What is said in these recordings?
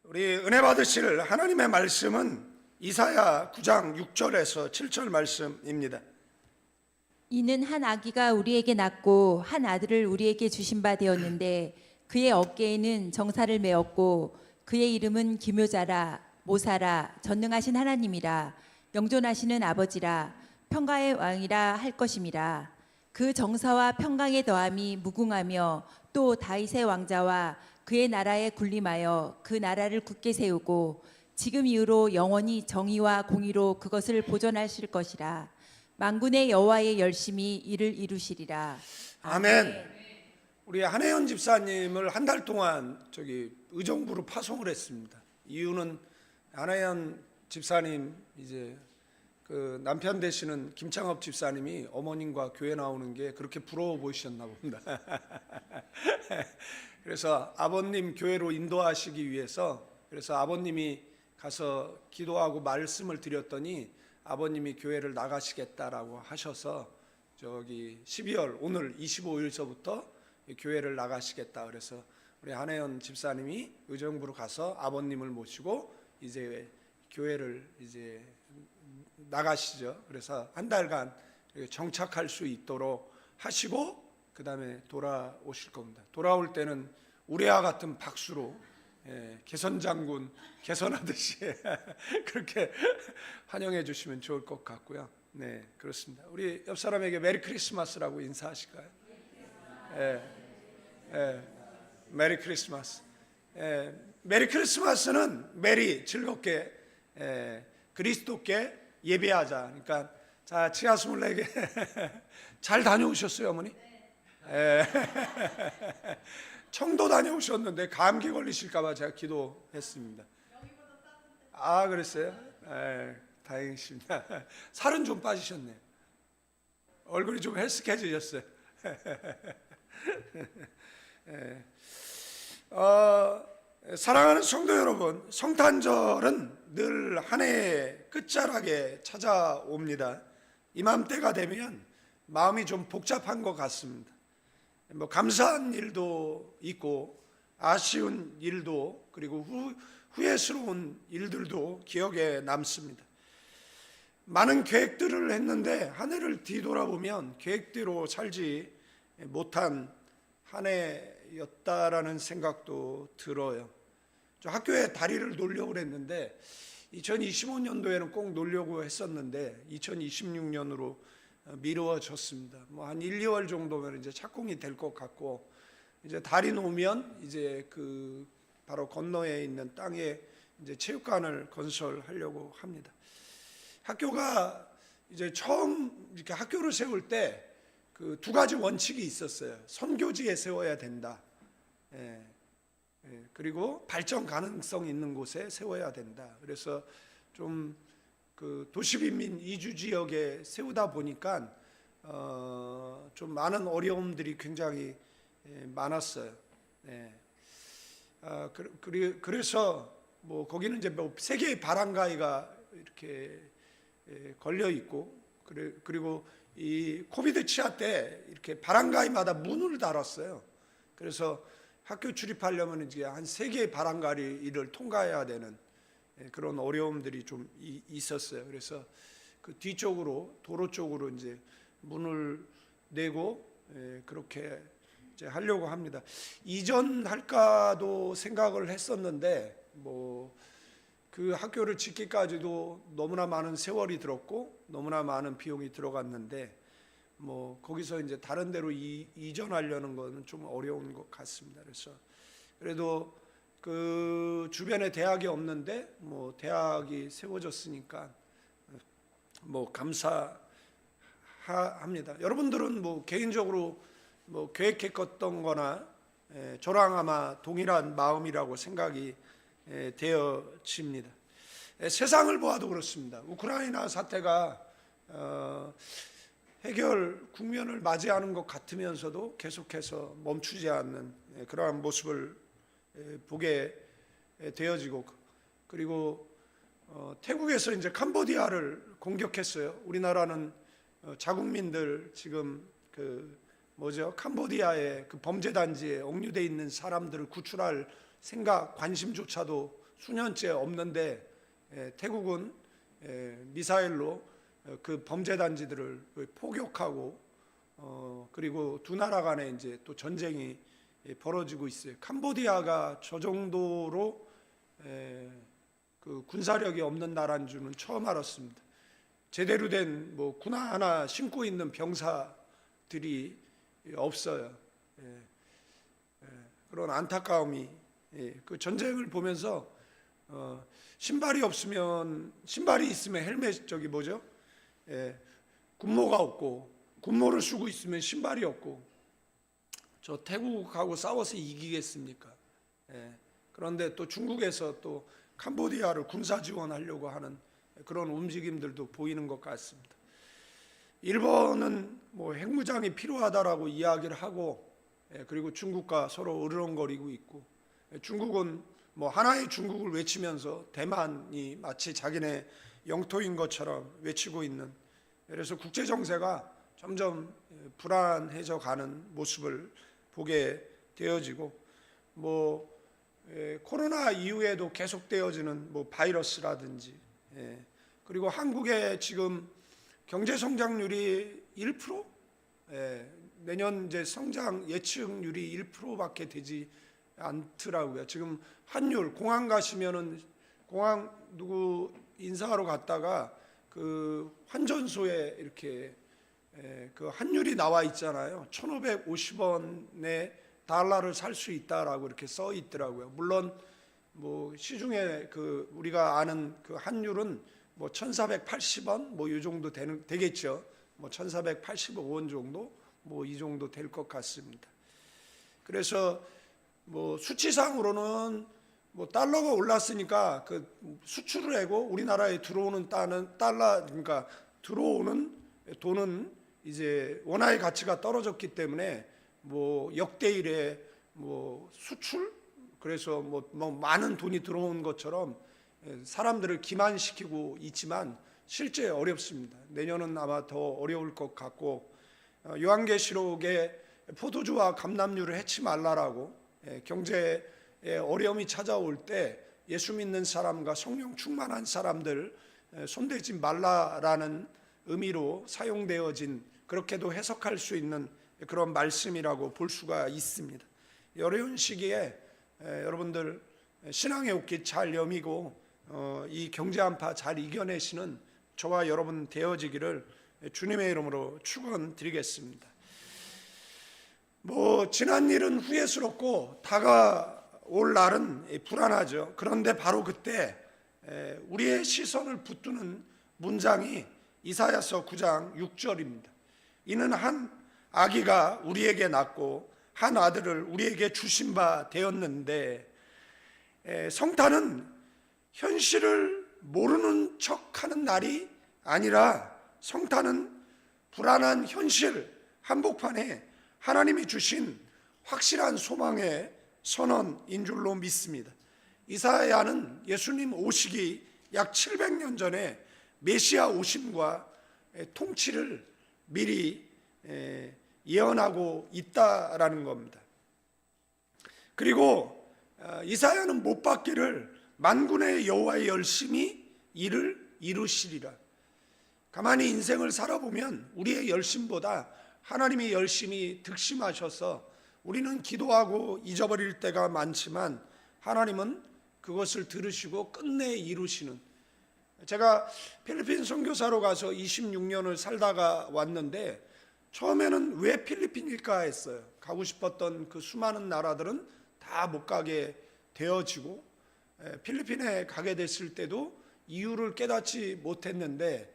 우리 은혜 받으실 하나님의 말씀은 이사야 9장 6절에서 7절 말씀입니다. 이는 한 아기가 우리에게 낳고 한 아들을 우리에게 주신 바 되었는데 그의 어깨에는 정사를 메었고 그의 이름은 기묘자라 모사라 전능하신 하나님이라 영존하시는 아버지라 평강의 왕이라 할 것임이라. 그 정사와 평강의 더함이 무궁하며 또 다윗의 왕자와 그의 나라에 군림하여 그 나라를 굳게 세우고 지금 이후로 영원히 정의와 공의로 그것을 보존하실 것이라. 만군의 여호와의 열심히 이를 이루시리라. 아멘. 우리 한혜연 집사님을 한 달 동안 의정부로 파송을 했습니다. 이유는 한혜연 집사님 이제 그 남편 되시는 김창업 집사님이 어머님과 교회 나오는 게 그렇게 부러워 보이셨나 봅니다. 그래서 아버님 교회로 인도하시기 위해서 그래서 아버님이 가서 기도하고 말씀을 드렸더니 아버님이 교회를 나가시겠다라고 하셔서 12월 오늘 25일서부터 교회를 나가시겠다. 그래서 우리 한혜연 집사님이 의정부로 가서 아버님을 모시고 이제 교회를 이제 나가시죠. 그래서 한 달간 정착할 수 있도록 하시고 그 다음에 돌아오실 겁니다. 돌아올 때는 우레와 같은 박수로 개선장군 개선하듯이 그렇게 환영해 주시면 좋을 것 같고요. 네, 그렇습니다. 우리 옆 사람에게 메리 크리스마스라고 인사하실까요? 메리 크리스마스. 메리 크리스마스는 메리 즐겁게 그리스도께 예배하자. 그러니까 자 치아 24개 잘 다녀오셨어요, 어머니? 청도 다녀오셨는데 감기 걸리실까봐 제가 기도했습니다. 아, 그랬어요? 다행이십니다. 살은 좀 빠지셨네요. 얼굴이 좀 헬스케지셨어요. 사랑하는 성도 여러분, 성탄절은 늘 한 해의 끝자락에 찾아옵니다. 이맘때가 되면 마음이 좀 복잡한 것 같습니다. 감사한 일도 있고 아쉬운 일도 그리고 후회스러운 일들도 기억에 남습니다. 많은 계획들을 했는데 한 해를 뒤돌아보면 계획대로 살지 못한 한 해였다라는 생각도 들어요. 저 학교에 다리를 놓으려고 했는데 2025년도에는 꼭 놓으려고 했었는데 2026년으로 미루어졌습니다. 한 1, 2월 정도면 이제 착공이 될 것 같고 이제 다리 놓으면 이제 그 바로 건너에 있는 땅에 이제 체육관을 건설하려고 합니다. 학교가 이제 처음 이렇게 학교를 세울 때 그 두 가지 원칙이 있었어요. 선교지에 세워야 된다. 그리고 발전 가능성 있는 곳에 세워야 된다. 그래서 좀 그 도시빈민 이주 지역에 세우다 보니까 좀 많은 어려움들이 굉장히 많았어요. 그래서 거기는 이제 세 개의 바람가이가 이렇게 걸려 있고 그리고 이 코비드 치아 때 이렇게 바람가이마다 문을 달았어요. 그래서 학교 출입하려면 이제 한 세 개의 바람가이를 통과해야 되는 그런 어려움들이 좀 있었어요. 그래서 그 뒤쪽으로 도로 쪽으로 이제 문을 내고 그렇게 이제 하려고 합니다. 이전할까도 생각을 했었는데 그 학교를 짓기까지도 너무나 많은 세월이 들었고 너무나 많은 비용이 들어갔는데 거기서 이제 다른 데로 이전하려는 거는 좀 어려운 것 같습니다. 그래서 그래도 그 주변에 대학이 없는데 대학이 세워졌으니까 감사합니다. 여러분들은 개인적으로 계획했던 거나 저랑 아마 동일한 마음이라고 생각이 되어집니다. 세상을 보아도 그렇습니다. 우크라이나 사태가 해결 국면을 맞이하는 것 같으면서도 계속해서 멈추지 않는 그러한 모습을 보게 되어지고 그리고 태국에서 이제 캄보디아를 공격했어요. 우리나라는 자국민들 지금 캄보디아의 그 범죄 단지에 억류돼 있는 사람들을 구출할 생각 관심조차도 수년째 없는데 태국은 미사일로 그 범죄 단지들을 포격하고 그리고 두 나라 간에 이제 또 전쟁이 벌어지고 있어요. 캄보디아가 저 정도로 그 군사력이 없는 나라인 줄은 처음 알았습니다. 제대로 된 뭐 군 하나 신고 있는 병사들이 없어요. 그런 안타까움이 그 전쟁을 보면서 신발이 없으면 신발이 있으면 헬멧 저기 뭐죠? 군모가 없고 군모를 쓰고 있으면 신발이 없고 저 태국하고 싸워서 이기겠습니까? 그런데 또 중국에서 또 캄보디아를 군사 지원하려고 하는 그런 움직임들도 보이는 것 같습니다. 일본은 뭐 핵무장이 필요하다라고 이야기를 하고 그리고 중국과 서로 으르렁거리고 있고 중국은 뭐 하나의 중국을 외치면서 대만이 마치 자기네 영토인 것처럼 외치고 있는 그래서 국제 정세가 점점 불안해져 가는 모습을 보게 되어지고 뭐 코로나 이후에도 계속되어지는 뭐 바이러스라든지 그리고 한국의 지금 경제 성장률이 1%? 내년 이제 성장 예측률이 1%밖에 되지 않더라고요. 지금 환율 공항 가시면은 공항 누구 인사하러 갔다가 그 환전소에 이렇게 그 환율이 나와 있잖아요. 1,550원에 달러를 살 수 있다라고 이렇게 써 있더라고요. 물론 뭐 시중에 그 우리가 아는 그 환율은 뭐 1,480원 뭐 이 정도 되겠죠. 뭐 1,485원 정도 뭐 이 정도 될 것 같습니다. 그래서 뭐 수치상으로는 뭐 달러가 올랐으니까 그 수출을 하고 우리나라에 들어오는 달러 그러니까 들어오는 돈은 이제 원화의 가치가 떨어졌기 때문에 뭐 역대일의 뭐 수출 그래서 뭐 많은 돈이 들어온 것처럼 사람들을 기만시키고 있지만 실제 어렵습니다. 내년은 아마 더 어려울 것 같고 요한계시록에 포도주와 감람류를 해치 말라라고 경제에 어려움이 찾아올 때 예수 믿는 사람과 성령 충만한 사람들 손대지 말라라는 의미로 사용되어진 그렇게도 해석할 수 있는 그런 말씀이라고 볼 수가 있습니다. 어려운 시기에 여러분들 신앙의 옷깃 잘 여미고 이 경제 한파 잘 이겨내시는 저와 여러분 되어지기를 주님의 이름으로 축원드리겠습니다. 뭐 지난 일은 후회스럽고 다가올 날은 불안하죠. 그런데 바로 그때 우리의 시선을 붙드는 문장이 이사야서 9장 6절입니다. 이는 한 아기가 우리에게 낳고 한 아들을 우리에게 주신 바 되었는데 성탄은 현실을 모르는 척하는 날이 아니라 성탄은 불안한 현실 한복판에 하나님이 주신 확실한 소망의 선언인 줄로 믿습니다. 이사야는 예수님 오시기 약 700년 전에 메시아 오심과 통치를 미리 예언하고 있다라는 겁니다. 그리고 이사야는 못 받기를 만군의 여호와의 열심히 이를 이루시리라. 가만히 인생을 살아보면 우리의 열심보다 하나님이 열심히 득심하셔서 우리는 기도하고 잊어버릴 때가 많지만 하나님은 그것을 들으시고 끝내 이루시는. 제가 필리핀 선교사로 가서 26년을 살다가 왔는데 처음에는 왜 필리핀일까 했어요. 가고 싶었던 그 수많은 나라들은 다 못 가게 되어지고 필리핀에 가게 됐을 때도 이유를 깨닫지 못했는데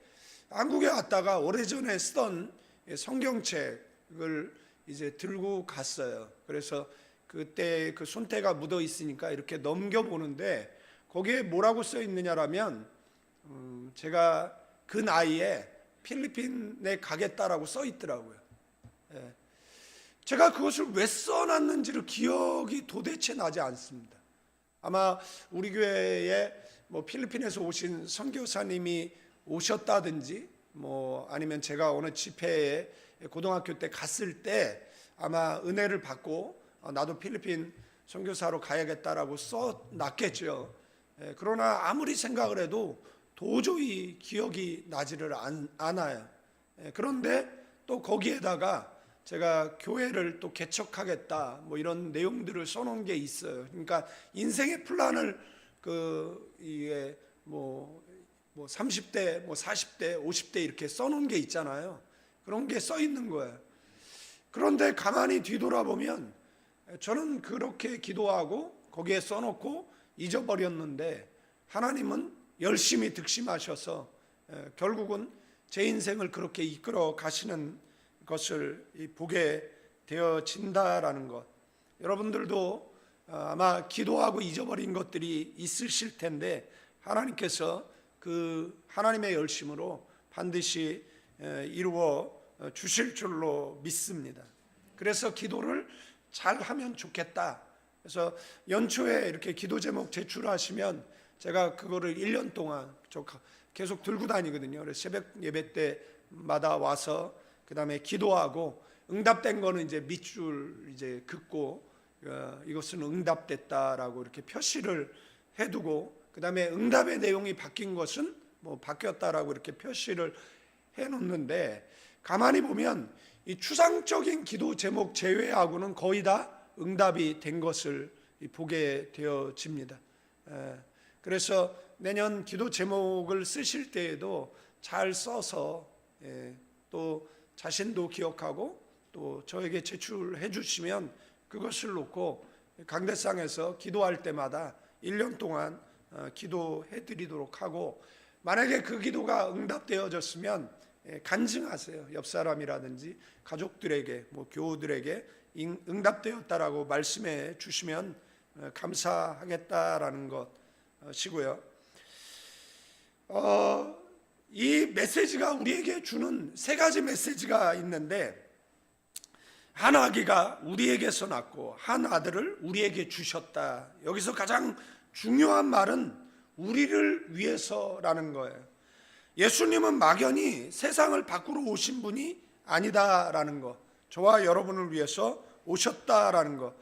한국에 왔다가 오래전에 쓰던 성경책을 이제 들고 갔어요. 그래서 그때 그 손때가 묻어 있으니까 이렇게 넘겨보는데 거기에 뭐라고 써 있느냐라면 제가 그 나이에 필리핀에 가겠다라고 써 있더라고요. 제가 그것을 왜 써놨는지를 기억이 도대체 나지 않습니다. 아마 우리 교회에 뭐 필리핀에서 오신 선교사님이 오셨다든지 뭐 아니면 제가 어느 집회에 고등학교 때 갔을 때 아마 은혜를 받고 나도 필리핀 선교사로 가야겠다라고 써놨겠죠. 그러나 아무리 생각을 해도 도저히 기억이 나지를 않아요. 그런데 또 거기에다가 제가 교회를 또 개척하겠다 뭐 이런 내용들을 써놓은 게 있어요. 그러니까 인생의 플랜을 이게 뭐 30대, 뭐 40대, 50대 이렇게 써놓은 게 있잖아요. 그런 게 써 있는 거예요. 그런데 가만히 뒤돌아보면 저는 그렇게 기도하고 거기에 써놓고 잊어버렸는데 하나님은 열심히 득심하셔서 결국은 제 인생을 그렇게 이끌어 가시는 것을 보게 되어진다라는 것. 여러분들도 아마 기도하고 잊어버린 것들이 있으실 텐데 하나님께서 그 하나님의 열심으로 반드시 이루어 주실 줄로 믿습니다. 그래서 기도를 잘 하면 좋겠다. 그래서 연초에 이렇게 기도 제목 제출하시면 제가 그거를 1년 동안 계속 들고 다니거든요. 그래서 새벽 예배 때마다 와서 그 다음에 기도하고 응답된 거는 이제 밑줄 이제 긋고 이것은 응답됐다라고 이렇게 표시를 해두고 그 다음에 응답의 내용이 바뀐 것은 뭐 바뀌었다라고 이렇게 표시를 해놓는데 가만히 보면 이 추상적인 기도 제목 제외하고는 거의 다 응답이 된 것을 보게 되어집니다. 그래서 내년 기도 제목을 쓰실 때에도 잘 써서 또 자신도 기억하고 또 저에게 제출해 주시면 그것을 놓고 강대상에서 기도할 때마다 1년 동안 기도해 드리도록 하고 만약에 그 기도가 응답되어졌으면 간증하세요. 옆 사람이라든지 가족들에게 뭐 교우들에게 응답되었다라고 말씀해 주시면 감사하겠다라는 것이고요. 이 메시지가 우리에게 주는 세 가지 메시지가 있는데 한 아기가 우리에게서 낳고 한 아들을 우리에게 주셨다. 여기서 가장 중요한 말은 우리를 위해서라는 거예요. 예수님은 막연히 세상을 바꾸러 오신 분이 아니다라는 것, 저와 여러분을 위해서 오셨다라는 것.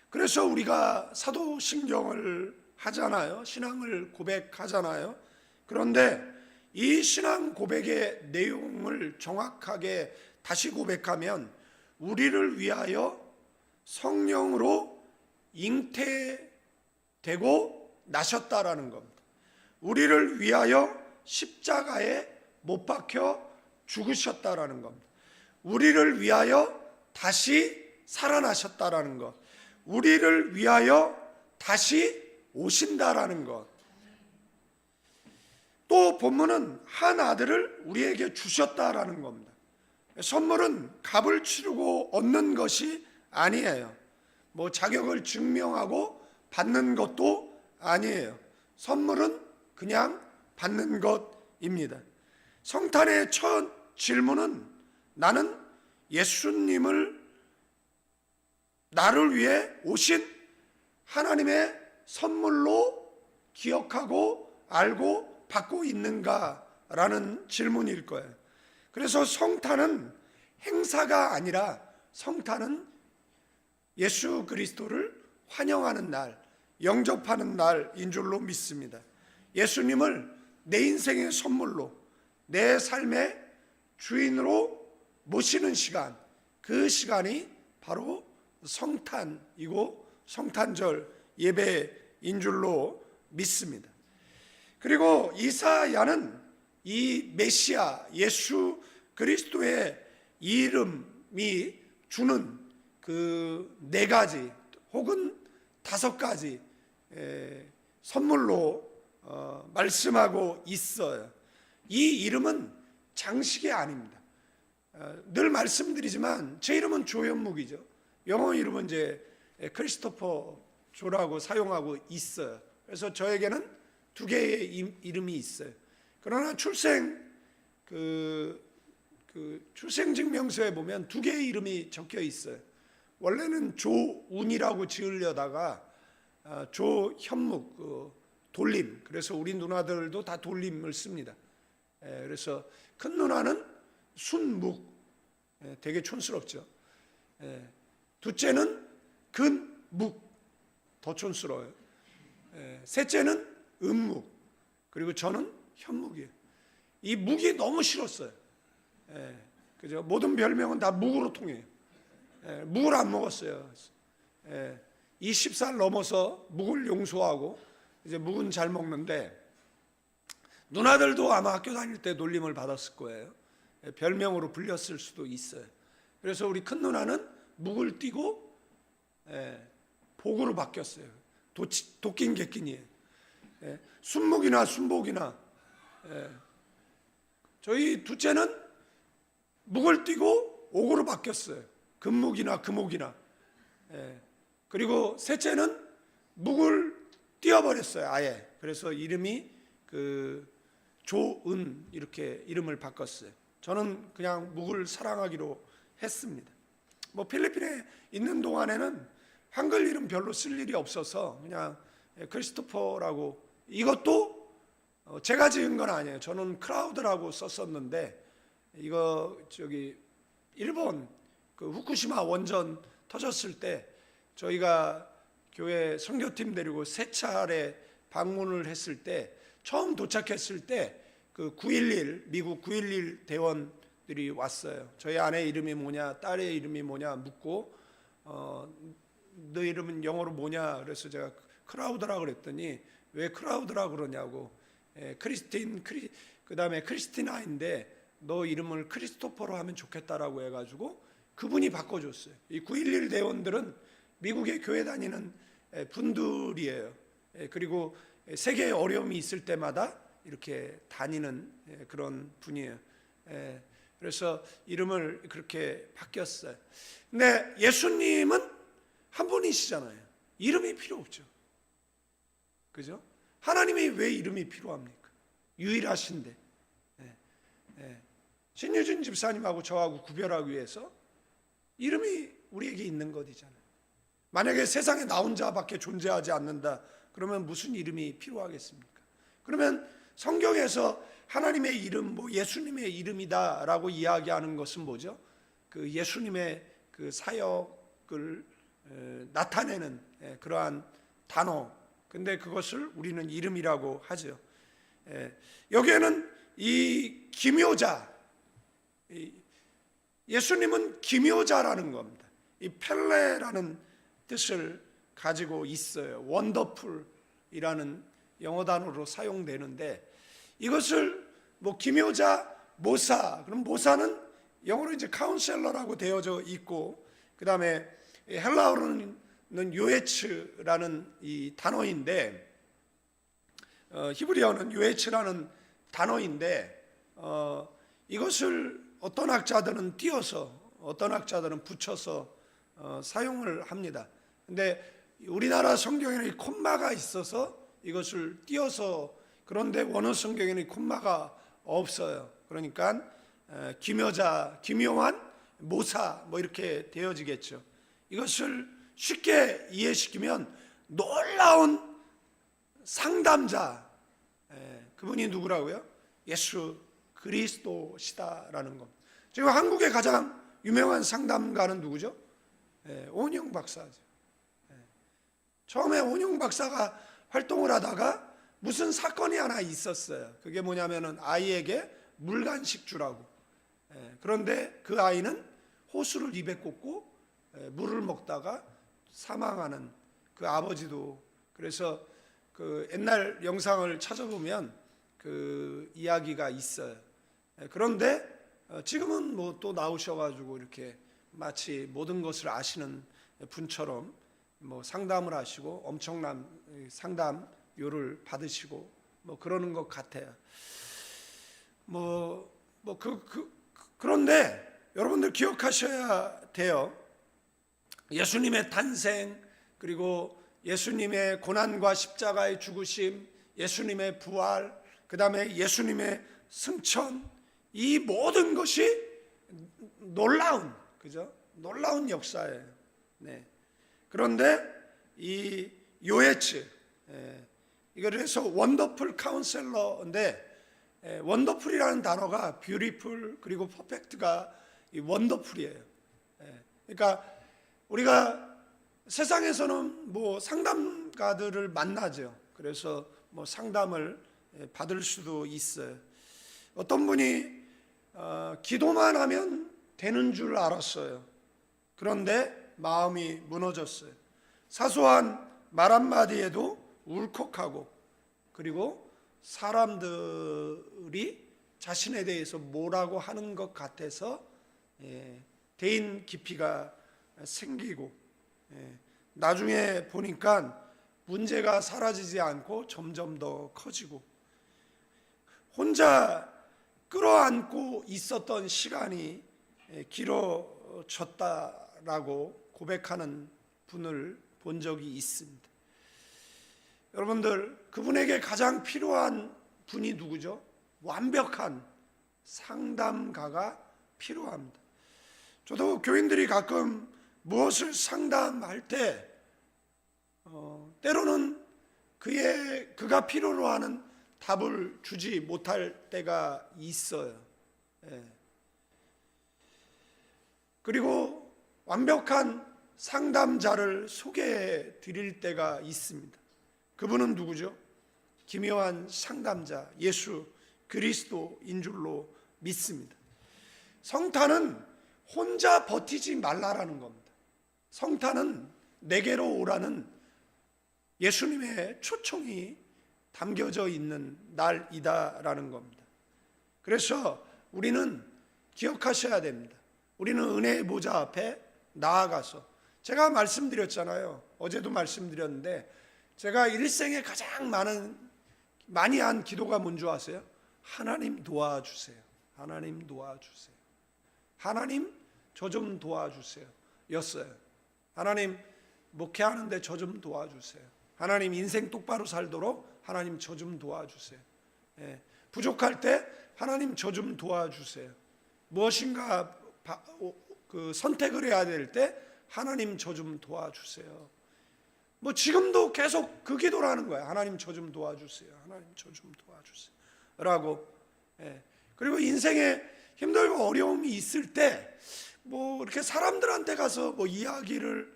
그래서 우리가 사도신경을 하잖아요. 신앙을 고백하잖아요. 그런데 이 신앙 고백의 내용을 정확하게 다시 고백하면 우리를 위하여 성령으로 잉태되고 나셨다라는 겁니다. 우리를 위하여 십자가에 못 박혀 죽으셨다라는 겁니다. 우리를 위하여 다시 살아나셨다라는 것. 우리를 위하여 다시 오신다라는 것. 또 본문은 한 아들을 우리에게 주셨다라는 겁니다. 선물은 값을 치르고 얻는 것이 아니에요. 뭐 자격을 증명하고 받는 것도 아니에요. 선물은 그냥 받는 것입니다. 성탄의 첫 질문은 나는 예수님을 나를 위해 오신 하나님의 선물로 기억하고 알고 받고 있는가라는 질문일 거예요. 그래서 성탄은 행사가 아니라 성탄은 예수 그리스도를 환영하는 날, 영접하는 날인 줄로 믿습니다. 예수님을 내 인생의 선물로, 내 삶의 주인으로 모시는 시간, 그 시간이 바로 성탄이고 성탄절 예배인 줄로 믿습니다. 그리고 이사야는 이 메시아 예수 그리스도의 이름이 주는 그 네 가지 혹은 다섯 가지 선물로 말씀하고 있어요. 이 이름은 장식이 아닙니다. 늘 말씀드리지만 제 이름은 조현묵이죠. 영어 이름은 이제 크리스토퍼 조라고 사용하고 있어요. 그래서 저에게는 두 개의 이름이 있어요. 그러나 출생증명서에 보면 두 개의 이름이 적혀 있어요. 원래는 조운이라고 지으려다가 조현묵, 돌림. 그래서 우리 누나들도 다 돌림을 씁니다. 그래서 큰 누나는 순묵, 되게 촌스럽죠. 둘째는 근묵, 더 촌스러워요. 셋째는 음묵, 그리고 저는 현묵이에요. 이 묵이 너무 싫었어요. 그죠? 모든 별명은 다 묵으로 통해요. 묵을 안 먹었어요. 20살 넘어서 묵을 용서하고 이제 묵은 잘 먹는데, 누나들도 아마 학교 다닐 때 놀림을 받았을 거예요. 별명으로 불렸을 수도 있어요. 그래서 우리 큰 누나는 묵을 띄고 복으로 바뀌었어요. 도낀 객긴이에요. 순묵이나 순복이나. 저희 둘째는 묵을 띄고 옥으로 바뀌었어요. 금묵이나 금옥이나. 그리고 셋째는 묵을 띄워버렸어요, 아예. 그래서 이름이 조은 이렇게 이름을 바꿨어요. 저는 그냥 묵을 사랑하기로 했습니다. 뭐 필리핀에 있는 동안에는 한글 이름 별로 쓸 일이 없어서 그냥 크리스토퍼라고, 이것도 제가 지은 건 아니에요. 저는 크라우드라고 썼었는데, 이거 일본 후쿠시마 원전 터졌을 때 저희가 교회 선교팀 데리고 3차례 방문을 했을 때, 처음 도착했을 때 그 911 미국 911 대원들이 왔어요. 저희 아내 이름이 뭐냐, 딸의 이름이 뭐냐 묻고, 너 이름은 영어로 뭐냐, 그래서 제가 크라우드라 그랬더니 왜 크라우드라 그러냐고. 그 다음에 크리스티나인데 너 이름을 크리스토퍼로 하면 좋겠다라고 해가지고 그분이 바꿔줬어요. 이 911 대원들은 미국에 교회 다니는 분들이에요. 그리고 세계에 어려움이 있을 때마다 이렇게 다니는 그런 분이에요. 그래서 이름을 그렇게 바뀌었어요. 근데 예수님은 한 분이시잖아요. 이름이 필요 없죠. 그죠? 하나님이 왜 이름이 필요합니까? 유일하신데. 신유진 집사님하고 저하고 구별하기 위해서 이름이 우리에게 있는 것이잖아요. 만약에 세상에 나 혼자밖에 존재하지 않는다, 그러면 무슨 이름이 필요하겠습니까? 그러면 성경에서 하나님의 이름, 뭐 예수님의 이름이다라고 이야기하는 것은 뭐죠? 그 예수님의 그 사역을 나타내는 그러한 단어. 근데 그것을 우리는 이름이라고 하죠. 여기에는 이 기묘자, 예수님은 기묘자라는 겁니다. 이 펠레라는 뜻을 가지고 있어요. 원더풀이라는 영어 단어로 사용되는데, 이것을 뭐 기묘자, 모사, 그럼 모사는 영어로 이제 카운셀러라고 되어져 있고, 그 다음에 헬라어로는 요에츠라는 이 단어인데, 히브리어는 요에츠라는 단어인데, 이것을 어떤 학자들은 띄어서, 어떤 학자들은 붙여서 사용을 합니다. 근데 우리나라 성경에는 이 콤마가 있어서 이것을 띄어서, 그런데 원어 성경에는 콤마가 없어요. 그러니까 기묘자, 기묘한 모사 뭐 이렇게 되어지겠죠. 이것을 쉽게 이해시키면 놀라운 상담자, 그분이 누구라고요? 예수 그리스도시다라는 겁니다. 지금 한국의 가장 유명한 상담가는 누구죠? 오은영 박사죠. 처음에 오은영 박사가 활동을 하다가 무슨 사건이 하나 있었어요. 그게 뭐냐면은 아이에게 물간식 주라고. 그런데 그 아이는 호수를 입에 꽂고 물을 먹다가 사망하는 그 아버지도. 그래서 그 옛날 영상을 찾아보면 그 이야기가 있어요. 그런데 지금은 뭐 또 나오셔가지고 이렇게 마치 모든 것을 아시는 분처럼 뭐 상담을 하시고 엄청난 상담료를 받으시고 뭐 그러는 것 같아요. 그런데 여러분들 기억하셔야 돼요. 예수님의 탄생, 그리고 예수님의 고난과 십자가의 죽으심, 예수님의 부활, 그 다음에 예수님의 승천, 이 모든 것이 놀라운, 그죠? 놀라운 역사예요. 네. 그런데 이 요에츠, 이걸 해서 원더풀 카운셀러인데, 원더풀이라는 단어가 뷰티풀 그리고 퍼펙트가 이 원더풀이에요. 그러니까 우리가 세상에서는 뭐 상담가들을 만나죠. 그래서 뭐 상담을 받을 수도 있어요. 어떤 분이 기도만 하면 되는 줄 알았어요. 그런데 마음이 무너졌어요. 사소한 말 한마디에도 울컥하고, 그리고 사람들이 자신에 대해서 뭐라고 하는 것 같아서 대인 기피가 생기고, 나중에 보니까 문제가 사라지지 않고 점점 더 커지고, 혼자 끌어안고 있었던 시간이 길어졌다라고 고백하는 분을 본 적이 있습니다. 여러분들, 그분에게 가장 필요한 분이 누구죠? 완벽한 상담가가 필요합니다. 저도 교인들이 가끔 무엇을 상담할 때 때로는 그가 필요로 하는 답을 주지 못할 때가 있어요. 그리고 완벽한 상담자를 소개해 드릴 때가 있습니다. 그분은 누구죠? 기묘한 상담자 예수 그리스도인 줄로 믿습니다. 성탄은 혼자 버티지 말라라는 겁니다. 성탄은 내게로 오라는 예수님의 초청이 담겨져 있는 날이다라는 겁니다. 그래서 우리는 기억하셔야 됩니다. 우리는 은혜의 보좌 앞에 나아가서, 제가 말씀드렸잖아요. 어제도 말씀드렸는데, 제가 일생에 가장 많이 한 기도가 뭔지 아세요? 하나님 도와주세요. 하나님 도와주세요. 하나님 저 좀 도와주세요 였어요. 하나님 목회하는데 저 좀 도와주세요. 하나님 인생 똑바로 살도록 하나님 저 좀 도와주세요. 부족할 때 하나님 저 좀 도와주세요. 무엇인가 선택을 해야 될 때 하나님 저 좀 도와주세요. 뭐 지금도 계속 그 기도를 하는 거예요. 하나님 저 좀 도와주세요. 하나님 저 좀 도와주세요 라고. 그리고 인생에 힘들고 어려움이 있을 때 뭐 이렇게 사람들한테 가서 뭐 이야기를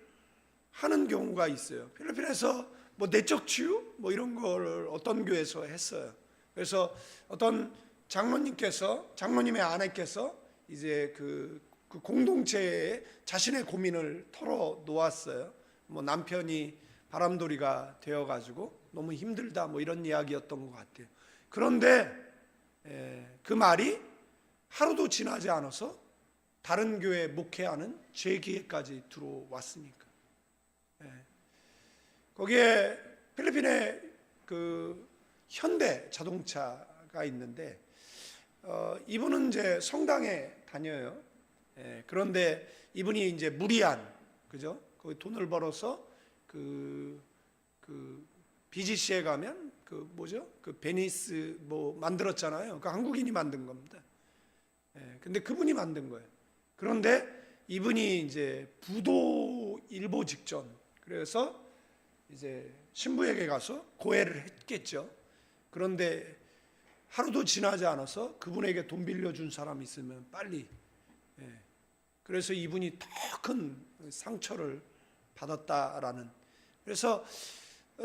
하는 경우가 있어요. 필리핀에서 뭐 내적 치유 뭐 이런 걸 어떤 교회에서 했어요. 그래서 어떤 장로님의 아내께서 이제 그 공동체에 자신의 고민을 털어 놓았어요. 뭐 남편이 바람돌이가 되어가지고 너무 힘들다 뭐 이런 이야기였던 것 같아요. 그런데 그 말이 하루도 지나지 않아서 다른 교회 목회하는 제 귀에까지 들어왔으니까. 거기에 필리핀에 그 현대 자동차가 있는데 이분은 이제 성당에 다녀요. 그런데 이분이 이제 무리한, 그죠? 거기 돈을 벌어서 그 BGC에 가면 그 뭐죠? 그 베니스 뭐 만들었잖아요. 그 한국인이 만든 겁니다. 근데 그분이 만든 거예요. 그런데 이분이 이제 부도 일보 직전, 그래서 이제 신부에게 가서 고해를 했겠죠. 그런데 하루도 지나지 않아서 그분에게 돈 빌려준 사람이 있으면 빨리. 그래서 이분이 더 큰 상처를 받았다라는. 그래서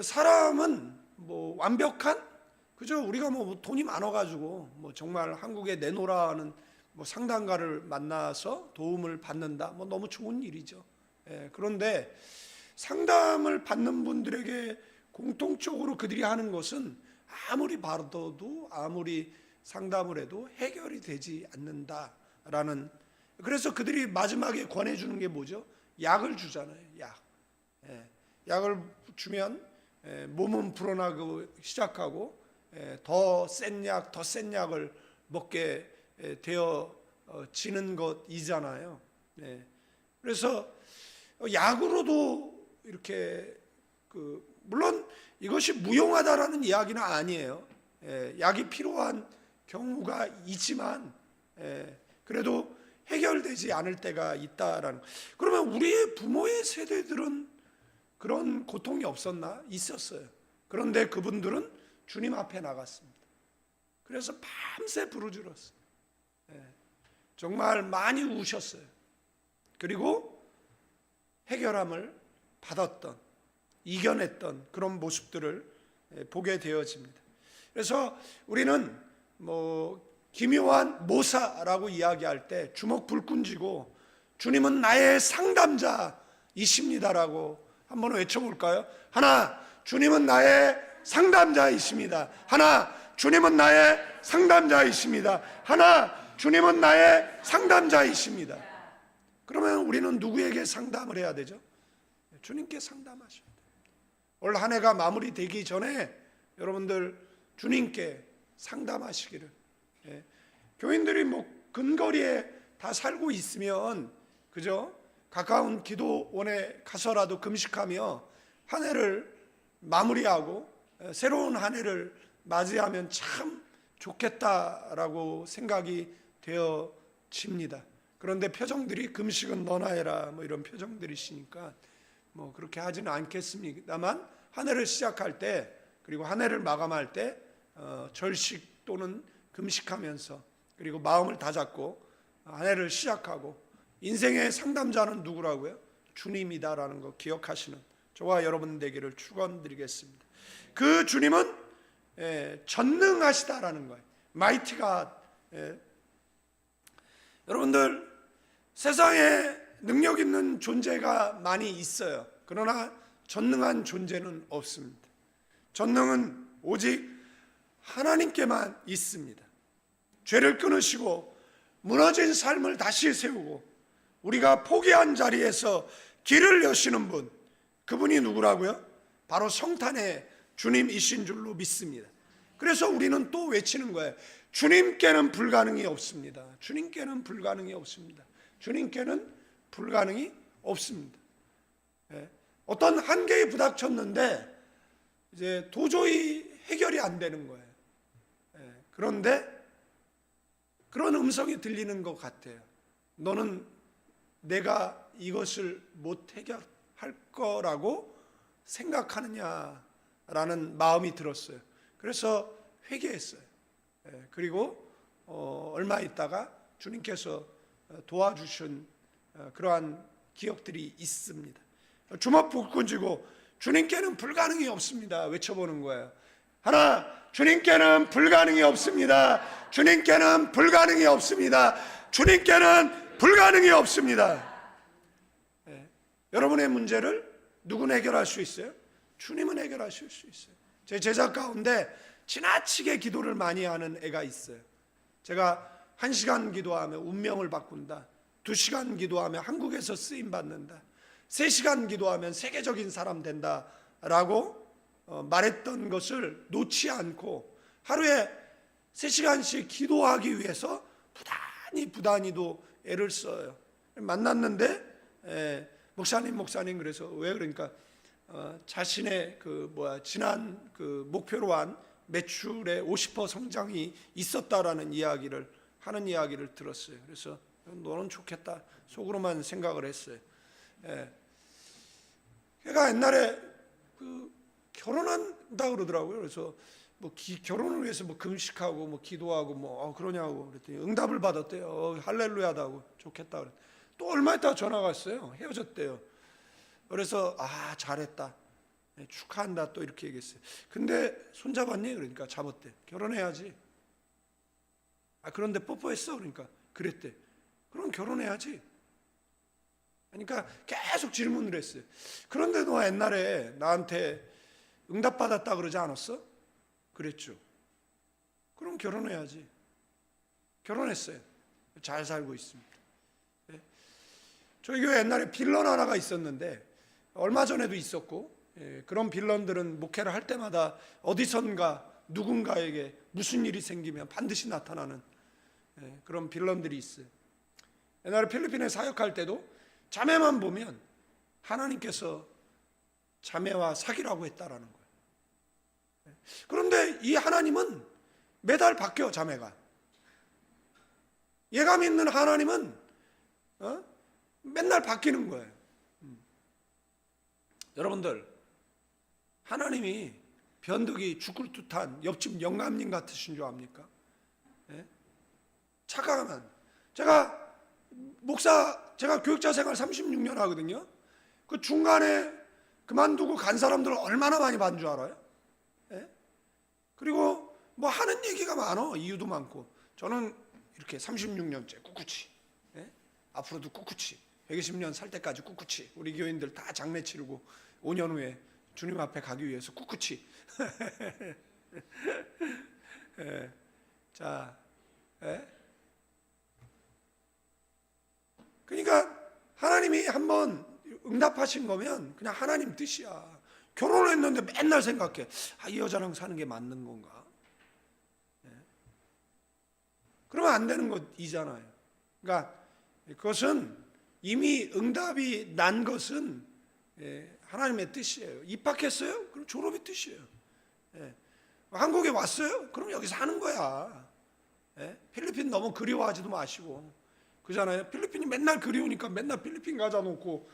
사람은 뭐 완벽한, 그죠? 우리가 뭐 돈이 많아가지고 뭐 정말 한국에 내놓으라는 뭐 상담가를 만나서 도움을 받는다, 뭐 너무 좋은 일이죠. 그런데 상담을 받는 분들에게 공통적으로 그들이 하는 것은 아무리 받아도 아무리 상담을 해도 해결이 되지 않는다라는. 그래서 그들이 마지막에 권해주는 게 뭐죠? 약을 주잖아요. 약을 주면 몸은 불어나고 시작하고 더 센 약을 먹게 되어지는 것이잖아요. 그래서 약으로도 이렇게 물론 이것이 무용하다라는 이야기는 아니에요. 약이 필요한 경우가 있지만 그래도 해결되지 않을 때가 있다라는. 그러면 우리의 부모의 세대들은 그런 고통이 없었나? 있었어요. 그런데 그분들은 주님 앞에 나갔습니다. 그래서 밤새 부르짖었어요. 정말 많이 우셨어요. 그리고 해결함을 받았던, 이겨냈던 그런 모습들을 보게 되어집니다. 그래서 우리는 기묘한 모사라고 이야기할 때 주먹 불끈 쥐고 주님은 나의 상담자이십니다라고 한번 외쳐볼까요? 하나, 주님은 나의 상담자이십니다. 하나, 주님은 나의 상담자이십니다. 하나, 주님은 나의 상담자이십니다. 그러면 우리는 누구에게 상담을 해야 되죠? 주님께 상담하셔야 돼요. 올 한 해가 마무리되기 전에 여러분들 주님께 상담하시기를. 교인들이 근거리에 다 살고 있으면 그죠? 가까운 기도원에 가서라도 금식하며 한 해를 마무리하고 새로운 한 해를 맞이하면 참 좋겠다라고 생각이 되어집니다. 그런데 표정들이 금식은 너나 해라 이런 표정들이시니까 그렇게 하지는 않겠습니다만, 한 해를 시작할 때 그리고 한 해를 마감할 때 절식 또는 금식하면서 그리고 마음을 다잡고 한 해를 시작하고, 인생의 상담자는 누구라고요? 주님이다라는 거 기억하시는 저와 여러분 되기를 축원드리겠습니다. 그 주님은 전능하시다라는 거예요. Mighty God. 여러분들 세상에 능력 있는 존재가 많이 있어요. 그러나 전능한 존재는 없습니다. 전능은 오직 하나님께만 있습니다. 죄를 끊으시고 무너진 삶을 다시 세우고 우리가 포기한 자리에서 길을 여시는 분, 그분이 누구라고요? 바로 성탄의 주님이신 줄로 믿습니다. 그래서 우리는 또 외치는 거예요. 주님께는 불가능이 없습니다. 주님께는 불가능이 없습니다. 주님께는 불가능이 없습니다. 어떤 한계에 부닥쳤는데 이제 도저히 해결이 안 되는 거예요. 그런데 그런 음성이 들리는 것 같아요. 너는 내가 이것을 못 해결할 거라고 생각하느냐라는 마음이 들었어요. 그래서 회개했어요. 그리고 얼마 있다가 주님께서 도와주신 그러한 기억들이 있습니다. 주먹 불끈 쥐고 주님께는 불가능이 없습니다 외쳐보는 거예요. 하나, 주님께는 불가능이 없습니다. 주님께는 불가능이 없습니다. 주님께는 불가능이 없습니다. 여러분의 문제를 누구는 해결할 수 있어요? 주님은 해결하실 수 있어요. 제 제자 가운데 지나치게 기도를 많이 하는 애가 있어요. 제가 1시간 기도하면 운명을 바꾼다, 2시간 기도하면 한국에서 쓰임 받는다, 3시간 기도하면 세계적인 사람 된다 라고 말했던 것을 놓지 않고 하루에 3시간씩 기도하기 위해서 부단히도 애를 써요. 만났는데 목사님 그래서 왜 그러니까 자신의 지난 목표로 한 매출의 50% 성장이 있었다라는 이야기를 하는 이야기를 들었어요. 그래서 너는 좋겠다 속으로만 생각을 했어요. 걔가 옛날에 결혼한다 그러더라고요. 그래서 결혼을 위해서 금식하고 기도하고 그러냐고 그랬더니 응답을 받았대요. 할렐루야다고 좋겠다 그랬. 또 얼마 있다가 전화가 왔어요. 헤어졌대요. 그래서 잘했다, 축하한다 또 이렇게 얘기했어요. 근데 손잡았니? 그러니까 잡았대. 결혼해야지. 그런데 뽀뽀했어? 그러니까 그랬대. 그럼 결혼해야지. 그러니까 계속 질문을 했어요. 그런데 너 옛날에 나한테 응답받았다 그러지 않았어? 그랬죠. 그럼 결혼해야지. 결혼했어요. 잘 살고 있습니다. 저희 교회 옛날에 빌런 하나가 있었는데 얼마 전에도 있었고, 그런 빌런들은 목회를 할 때마다 어디선가 누군가에게 무슨 일이 생기면 반드시 나타나는 그런 빌런들이 있어요. 옛날에 필리핀에 사역할 때도 자매만 보면 하나님께서 자매와 사귀라고 했다라는 거예요. 그런데 이 하나님은 매달 바뀌어. 자매가, 얘가 믿는 하나님은 맨날 바뀌는 거예요. 여러분들, 하나님이 변덕이 죽을 듯한 옆집 영감님 같으신 줄 압니까? 착각하면, 제가 교육자 생활 36년 하거든요. 그 중간에 그만두고 간 사람들 얼마나 많이 받은 줄 알아요? 뭐 하는 얘기가 많어. 이유도 많고. 저는 이렇게 36년째 꿋꿋이, 예? 앞으로도 꿋꿋이 120년 살 때까지 꿋꿋이 우리 교인들 다 장례 치르고 5년 후에 주님 앞에 가기 위해서 꿋꿋이 예. 자, 예? 그러니까 하나님이 한번 응답하신 거면 그냥 하나님 뜻이야. 결혼을 했는데 맨날 생각해. 이 여자랑 사는 게 맞는 건가? 예? 그러면 안 되는 것이잖아요. 그러니까 그것은 이미 응답이 난 것은 하나님의 뜻이에요. 입학했어요? 그럼 졸업의 뜻이에요. 예. 한국에 왔어요? 그럼 여기서 하는 거야. 예? 필리핀 너무 그리워하지도 마시고. 그잖아요. 필리핀이 맨날 그리우니까 맨날 필리핀 과자 놓고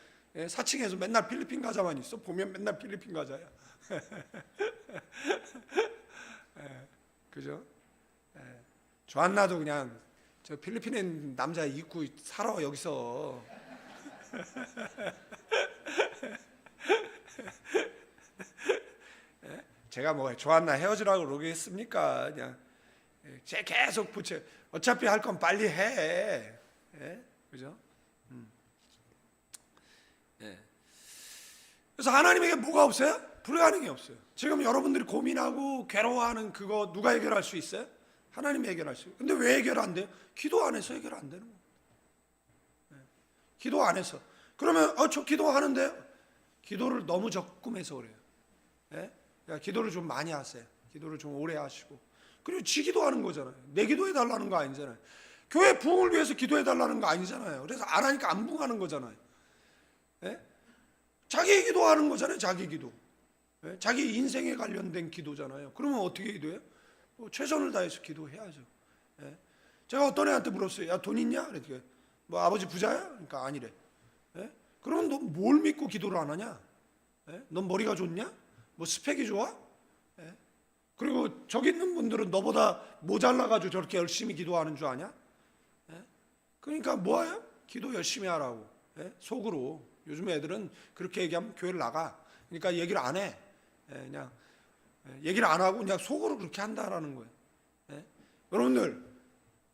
사칭해서 맨날 필리핀 과자만 있어. 보면 맨날 필리핀 과자야. 그죠? 조안나도 그냥 저 필리핀에 있는 남자 입고 살아 여기서. 제가 뭐 조안나 헤어지라고 그러겠습니까? 그냥 제 계속 붙여. 어차피 할 건 빨리 해. 예? 그죠? 예. 그래서 하나님에게 뭐가 없어요? 불가능이 없어요. 지금 여러분들이 고민하고 괴로워하는 그거 누가 해결할 수 있어요? 하나님이 해결할 수 있어요. 근데 왜 해결 안 돼요? 기도 안 해서 해결 안 되는 거예요. 예. 기도 안 해서. 그러면 저 기도하는데요? 기도를 너무 적금 해서 그래요. 예? 그러니까 기도를 좀 많이 하세요. 기도를 좀 오래 하시고. 그리고 지 기도하는 거잖아요. 내 기도해 달라는 거 아니잖아요. 교회 부흥을 위해서 기도해 달라는 거 아니잖아요. 그래서 안 하니까 안 부흥하는 거잖아요. 예? 자기 기도하는 거잖아요. 자기 기도. 예? 자기 인생에 관련된 기도잖아요. 그러면 어떻게 기도해요? 최선을 다해서 기도해야죠. 예? 제가 어떤 애한테 물었어요. 야, 돈 있냐? 그랬더니 뭐 아버지 부자야? 그러니까 아니래. 예? 그러면 너 뭘 믿고 기도를 안 하냐? 예? 넌 머리가 좋냐? 뭐 스펙이 좋아? 예? 그리고 저기 있는 분들은 너보다 모자라가지고 저렇게 열심히 기도하는 줄 아냐? 예? 그러니까 뭐예요? 기도 열심히 하라고. 예? 속으로. 요즘 애들은 그렇게 얘기하면 교회를 나가. 그러니까 얘기를 안 해. 예? 그냥 얘기를 안 하고 그냥 속으로 그렇게 한다라는 거예요. 예? 여러분들,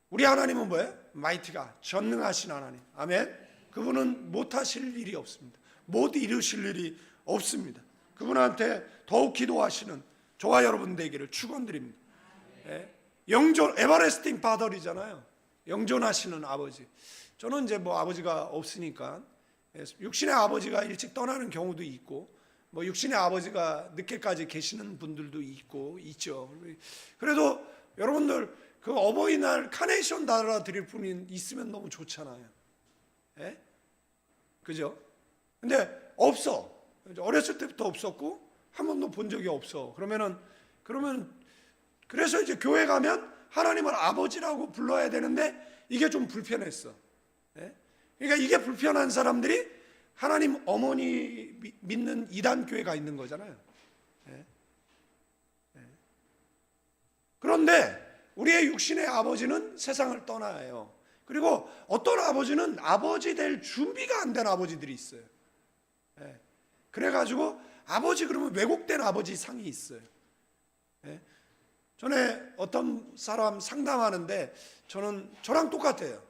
우리 하나님은 뭐예요? 마이티가 전능하신 하나님. 아멘. 그분은 못하실 일이 없습니다. 못 이루실 일이 없습니다. 그분한테 더욱 기도하시는 저와 여러분 되기를 축원드립니다. 예? 영존 에버레스팅 파더이잖아요. 영존하시는 아버지. 저는 이제 뭐 아버지가 없으니까 육신의 아버지가 일찍 떠나는 경우도 있고, 뭐 육신의 아버지가 늦게까지 계시는 분들도 있죠. 그래도 여러분들 그 어버이날 카네이션 달아 드릴 분이 있으면 너무 좋잖아요. 예? 그죠? 근데 없어. 어렸을 때부터 없었고 한 번도 본 적이 없어. 그러면 그래서 이제 교회 가면 하나님을 아버지라고 불러야 되는데 이게 좀 불편했어. 예? 그러니까 이게 불편한 사람들이 하나님 어머니 믿는 이단 교회가 있는 거잖아요. 예? 예. 그런데 우리의 육신의 아버지는 세상을 떠나요. 그리고 어떤 아버지는 아버지 될 준비가 안 된 아버지들이 있어요. 예. 그래가지고 아버지 그러면 왜곡된 아버지 상이 있어요. 예. 전에 어떤 사람 상담하는데 저랑 똑같아요.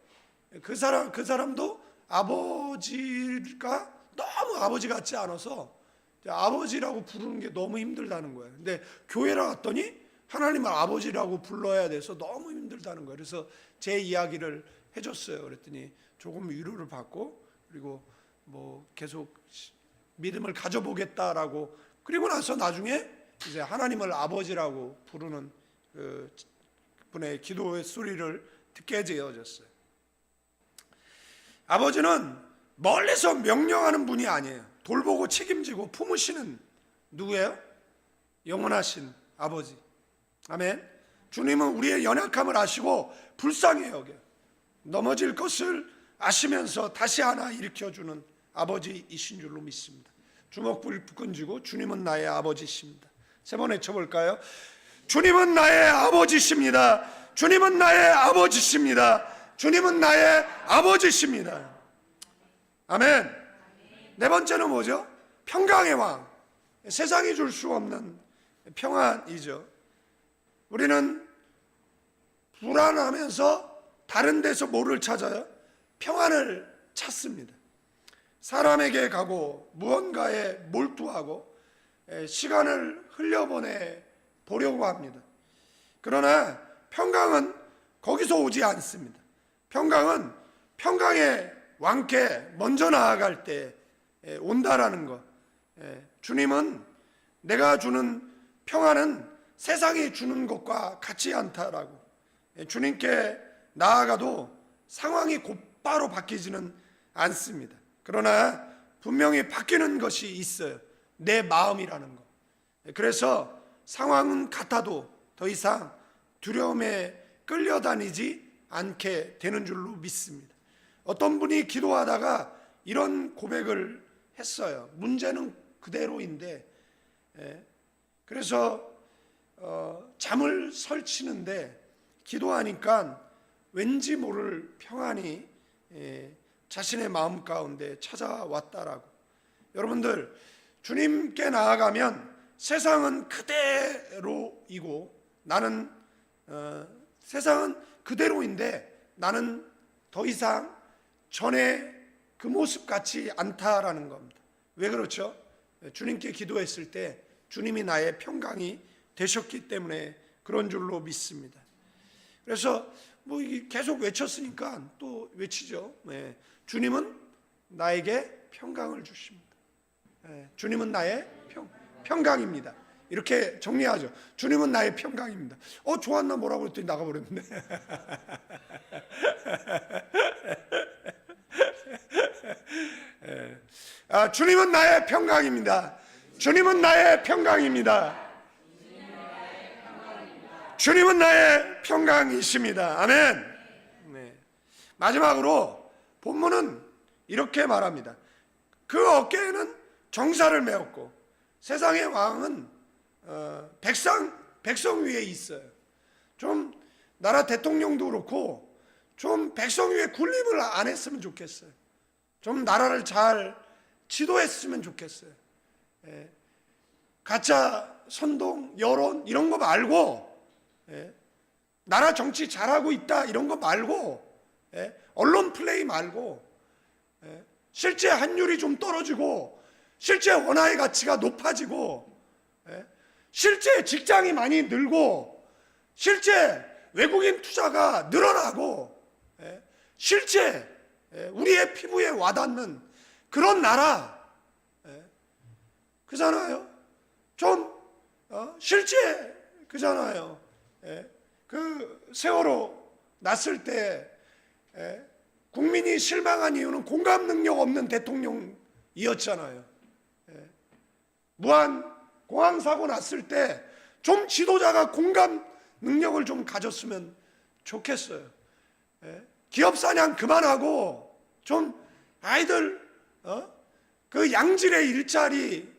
그 사람도 아버지가 너무 아버지 같지 않아서 아버지라고 부르는 게 너무 힘들다는 거예요. 근데 교회를 왔더니 하나님을 아버지라고 불러야 돼서 너무 힘들다는 거예요. 그래서 제 이야기를 해줬어요. 그랬더니 조금 위로를 받고 그리고 뭐 계속 믿음을 가져보겠다라고, 그리고 나서 나중에 이제 하나님을 아버지라고 부르는 그 분의 기도의 소리를 듣게 되어졌어요. 아버지는 멀리서 명령하는 분이 아니에요. 돌보고 책임지고 품으시는 누구예요? 영원하신 아버지. 아멘. 주님은 우리의 연약함을 아시고 불쌍히 여겨요. 넘어질 것을 아시면서 다시 하나 일으켜주는 아버지이신 줄로 믿습니다. 주먹불 끈지고 주님은 나의 아버지십니다. 세 번 외쳐볼까요? 주님은 나의 아버지십니다. 주님은 나의 아버지십니다. 주님은 나의 아버지십니다. 아멘. 네 번째는 뭐죠? 평강의 왕. 세상이 줄 수 없는 평안이죠. 우리는 불안하면서 다른 데서 뭐를 찾아요? 평안을 찾습니다. 사람에게 가고 무언가에 몰두하고 시간을 흘려보내 보려고 합니다. 그러나 평강은 거기서 오지 않습니다. 평강은 평강의 왕께 먼저 나아갈 때 온다라는 것. 주님은 내가 주는 평안은 세상이 주는 것과 같지 않다라고. 주님께 나아가도 상황이 곧바로 바뀌지는 않습니다. 그러나 분명히 바뀌는 것이 있어요. 내 마음이라는 것. 그래서 상황은 같아도 더 이상 두려움에 끌려다니지 않게 되는 줄로 믿습니다. 어떤 분이 기도하다가 이런 고백을 했어요. 문제는 그대로인데, 그래서 잠을 설치는데 기도하니까 왠지 모를 평안이 자신의 마음 가운데 찾아왔다라고. 여러분들, 주님께 나아가면 세상은 그대로이고 나는 세상은 그대로인데 나는 더 이상 전에 그 모습 같지 않다라는 겁니다. 왜 그렇죠? 주님께 기도했을 때 주님이 나의 평강이 되셨기 때문에 그런 줄로 믿습니다. 그래서 뭐 계속 외쳤으니까 또 외치죠. 주님은 나에게 평강을 주십니다. 주님은 나의 평강입니다. 이렇게 정리하죠. 주님은 나의 평강입니다. 좋았나 뭐라고 그랬더니 나가버렸는데. 주님은 나의 평강입니다. 주님은 나의 평강입니다. 주님은 나의 평강이십니다. 아멘. 네. 마지막으로 본문은 이렇게 말합니다. 그 어깨에는 정사를 메었고 세상의 왕은 백성 위에 있어요. 좀 나라 대통령도 그렇고 좀 백성 위에 군림을 안 했으면 좋겠어요. 좀 나라를 잘 지도했으면 좋겠어요. 가짜 선동, 여론 이런 거 말고 나라 정치 잘하고 있다 이런 거 말고 언론 플레이 말고 실제 환율이 좀 떨어지고 실제 원화의 가치가 높아지고 실제 직장이 많이 늘고 실제 외국인 투자가 늘어나고 실제 우리의 피부에 와닿는 그런 나라 그잖아요. 좀 실제 그잖아요. 그 세월호 났을 때 국민이 실망한 이유는 공감 능력 없는 대통령이었잖아요. 무한 공항 사고 났을 때 좀 지도자가 공감 능력을 좀 가졌으면 좋겠어요. 기업 사냥 그만하고 좀 아이들 그 양질의 일자리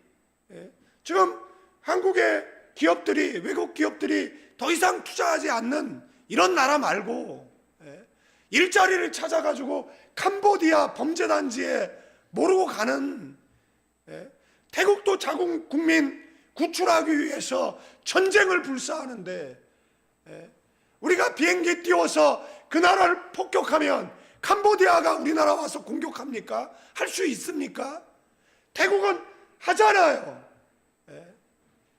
지금 한국의 기업들이 외국 기업들이 더 이상 투자하지 않는 이런 나라 말고 일자리를 찾아가지고 캄보디아 범죄단지에 모르고 가는 태국도 자국 국민 구출하기 위해서 전쟁을 불사하는데 우리가 비행기 띄워서 그 나라를 폭격하면 캄보디아가 우리나라 와서 공격합니까? 할 수 있습니까? 태국은 하잖아요.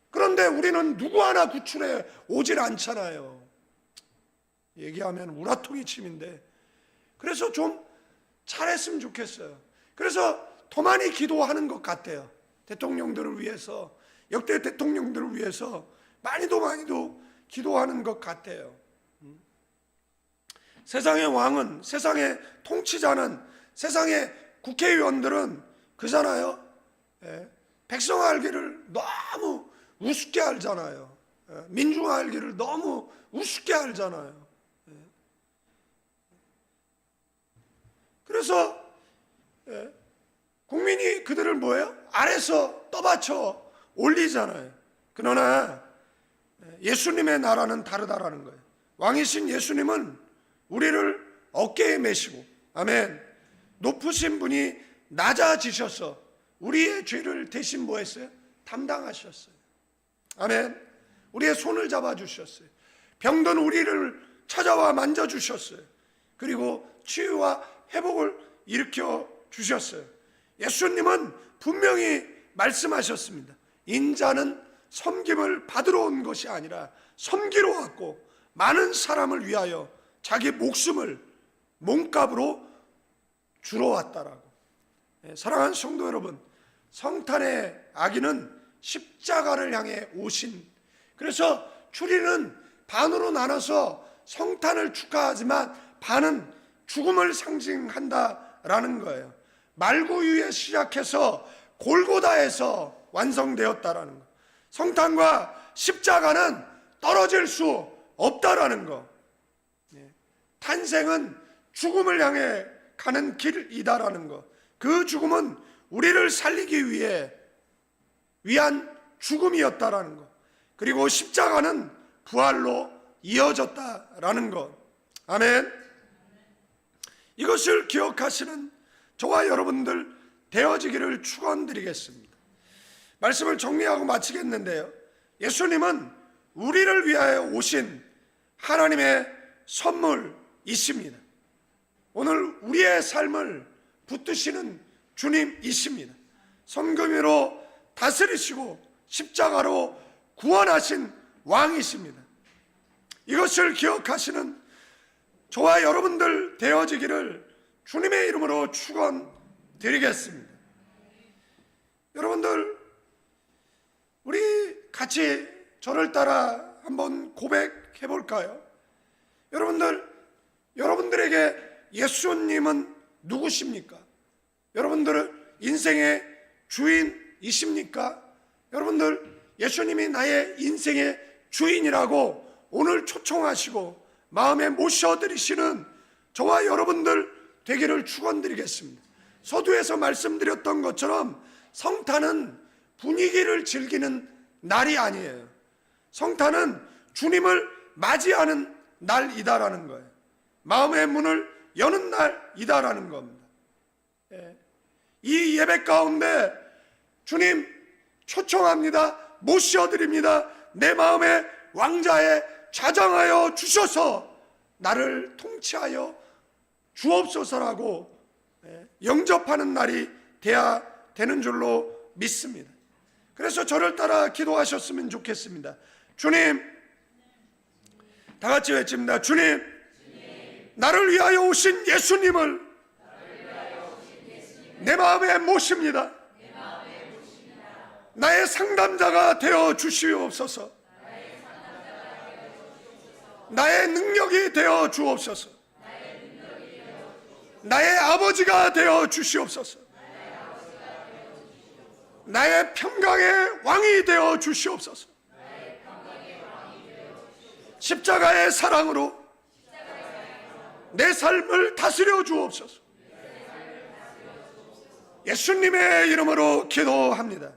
그런데 우리는 누구 하나 구출해 오질 않잖아요. 얘기하면 우라통이 침인데 그래서 좀 잘했으면 좋겠어요. 그래서 더 많이 기도하는 것 같아요. 대통령들을 위해서, 역대 대통령들을 위해서 많이도 기도하는 것 같아요. 세상의 왕은, 세상의 통치자는, 세상의 국회의원들은 그잖아요. 백성 알기를 너무 우습게 알잖아요. 민중 알기를 너무 우습게 알잖아요. 그래서 국민이 그들을 뭐예요? 아래서 떠받쳐 올리잖아요. 그러나 예수님의 나라는 다르다라는 거예요. 왕이신 예수님은 우리를 어깨에 메시고, 아멘, 높으신 분이 낮아지셔서 우리의 죄를 대신 뭐 했어요? 담당하셨어요. 아멘. 우리의 손을 잡아주셨어요. 병든 우리를 찾아와 만져주셨어요. 그리고 치유와 회복을 일으켜 주셨어요. 예수님은 분명히 말씀하셨습니다. 인자는 섬김을 받으러 온 것이 아니라 섬기러 왔고 많은 사람을 위하여 자기 목숨을 몸값으로 주러 왔다라고. 사랑하는 성도 여러분, 성탄의 아기는 십자가를 향해 오신, 그래서 추리는 반으로 나눠서 성탄을 축하하지만 반은 죽음을 상징한다라는 거예요. 말구 위에 시작해서 골고다에서 완성되었다라는 거. 성탄과 십자가는 떨어질 수 없다라는 거. 탄생은 죽음을 향해 가는 길이다라는 거. 그 죽음은 우리를 살리기 위한 죽음이었다라는 것. 그리고 십자가는 부활로 이어졌다라는 것. 아멘. 이것을 기억하시는 저와 여러분들 되어지기를 축원드리겠습니다. 말씀을 정리하고 마치겠는데요, 예수님은 우리를 위하여 오신 하나님의 선물이십니다. 오늘 우리의 삶을 붙드시는 주님이십니다. 성금으로 다스리시고 십자가로 구원하신 왕이십니다. 이것을 기억하시는 저와 여러분들 되어지기를 주님의 이름으로 축원드리겠습니다. 여러분들, 우리 같이 저를 따라 한번 고백해 볼까요? 여러분들에게 예수님은 누구십니까? 여러분들은 인생의 주인이십니까? 여러분들, 예수님이 나의 인생의 주인이라고 오늘 초청하시고 마음에 모셔드리시는 저와 여러분들 되기를 축원드리겠습니다. 서두에서 말씀드렸던 것처럼 성탄은 분위기를 즐기는 날이 아니에요. 성탄은 주님을 맞이하는 날이다라는 거예요. 마음의 문을 여는 날이다라는 겁니다. 이 예배 가운데 주님 초청합니다. 모셔드립니다. 내 마음의 왕자에 좌장하여 주셔서 나를 통치하여 주옵소서라고 영접하는 날이 돼야 되는 줄로 믿습니다. 그래서 저를 따라 기도하셨으면 좋겠습니다. 주님, 다 같이 외칩니다. 주님, 나를 위하여 오신 예수님을 내 마음에 모십니다. 나의 상담자가 되어 주시옵소서. 나의 능력이 되어 주옵소서. 나의 아버지가 되어 주시옵소서. 나의 평강의 왕이 되어 주시옵소서. 십자가의 사랑으로 내 삶을 다스려 주옵소서. 예수님의 이름으로 기도합니다.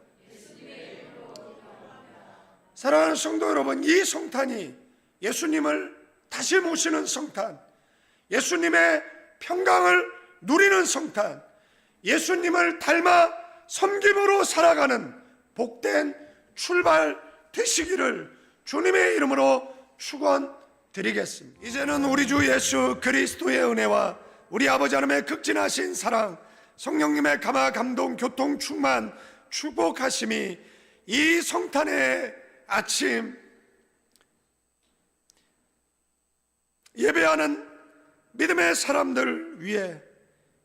사랑하는 성도 여러분, 이 성탄이 예수님을 다시 모시는 성탄, 예수님의 평강을 누리는 성탄, 예수님을 닮아 섬김으로 살아가는 복된 출발 되시기를 주님의 이름으로 축원드리겠습니다. 이제는 우리 주 예수 그리스도의 은혜와 우리 아버지 하나님의 극진하신 사랑, 성령님의 감화 감동 교통 충만 축복하심이 이 성탄의 아침 예배하는 믿음의 사람들 위해,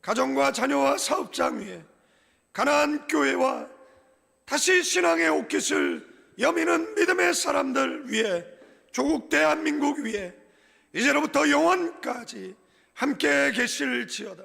가정과 자녀와 사업장 위에, 가나안 교회와 다시 신앙의 옷깃을 여미는 믿음의 사람들 위해, 조국 대한민국 위에 이제로부터 영원까지 함께 계실지어다.